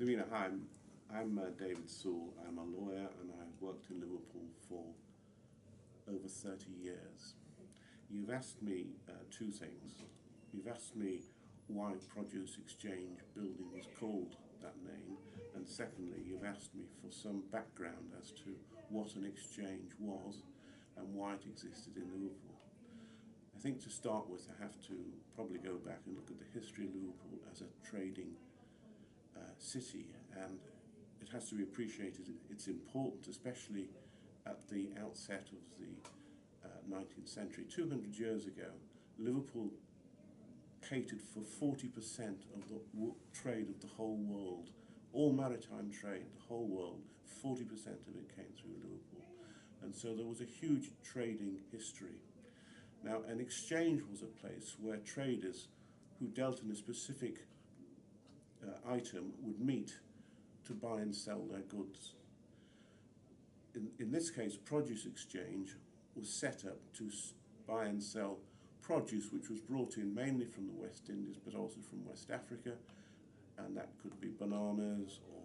Davina, hi, I'm David Sewell. I'm a lawyer and I've worked in Liverpool for over 30 years. You've asked me two things. You've asked me why Produce Exchange Building is called that name, and secondly, you've asked me for some background as to what an exchange was and why it existed in Liverpool. I think to start with, I have to probably go back and look at the history of Liverpool as a trading city, and it has to be appreciated. It's important, especially at the outset of the 19th century. 200 years ago, Liverpool catered for 40% of the trade of the whole world. All maritime trade, the whole world, 40% of it came through Liverpool. And so there was a huge trading history. Now, an exchange was a place where traders who dealt in a specific item would meet to buy and sell their goods. In this case, Produce Exchange was set up to buy and sell produce which was brought in mainly from the West Indies but also from West Africa, and that could be bananas or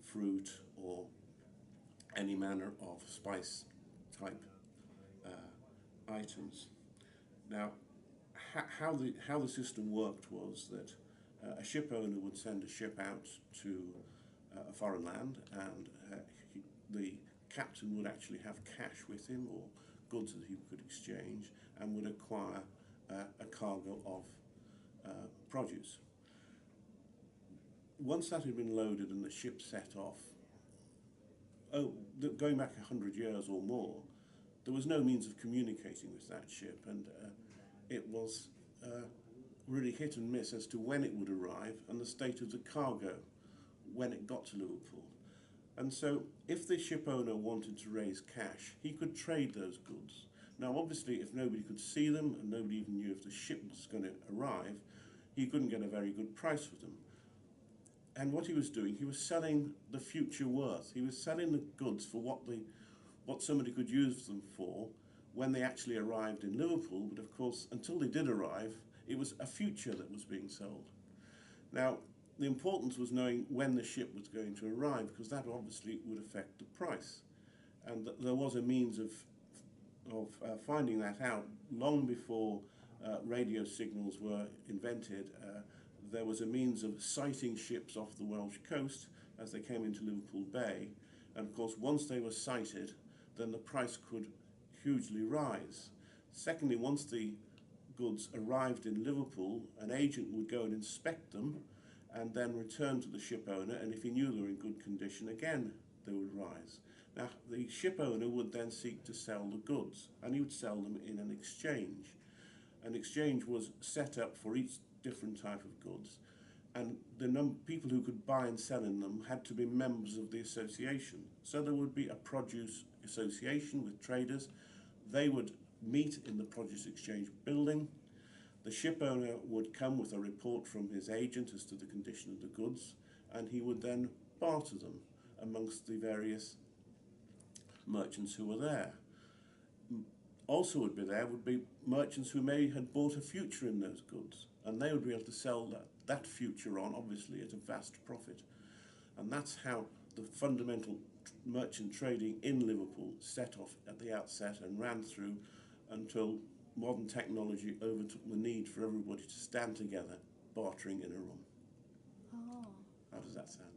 fruit or any manner of spice type items. Now, how the system worked was that a ship owner would send a ship out to a foreign land, and the captain would actually have cash with him or goods that he could exchange, and would acquire a cargo of produce. Once that had been loaded and the ship set off, going back 100 years or more, there was no means of communicating with that ship, and it was really hit and miss as to when it would arrive and the state of the cargo when it got to Liverpool. And so if the ship owner wanted to raise cash, he could trade those goods. Now obviously, if nobody could see them and nobody even knew if the ship was going to arrive, he couldn't get a very good price for them. And what he was doing, he was selling the future worth. He was selling the goods for what somebody could use them for when they actually arrived in Liverpool. But of course, until they did arrive, it was a future that was being sold. Now, the importance was knowing when the ship was going to arrive, because that obviously would affect the price. And there was a means of finding that out long before radio signals were invented. There was a means of sighting ships off the Welsh coast as they came into Liverpool Bay. And of course, once they were sighted, then the price could hugely rise. Secondly, once the goods arrived in Liverpool, an agent would go and inspect them and then return to the ship owner, and if he knew they were in good condition, again they would rise. Now, the ship owner would then seek to sell the goods, and he would sell them in an exchange. An exchange was set up for each different type of goods, and the people who could buy and sell in them had to be members of the association. So there would be a produce association with traders. They would meet in the Produce Exchange building. The ship owner would come with a report from his agent as to the condition of the goods, and he would then barter them amongst the various merchants who were there. Also would be merchants who may had bought a future in those goods, and they would be able to sell that future on, obviously, at a vast profit. And that's how the fundamental merchant trading in Liverpool set off at the outset and ran through until modern technology overtook the need for everybody to stand together, bartering in a room. Oh. How does that sound?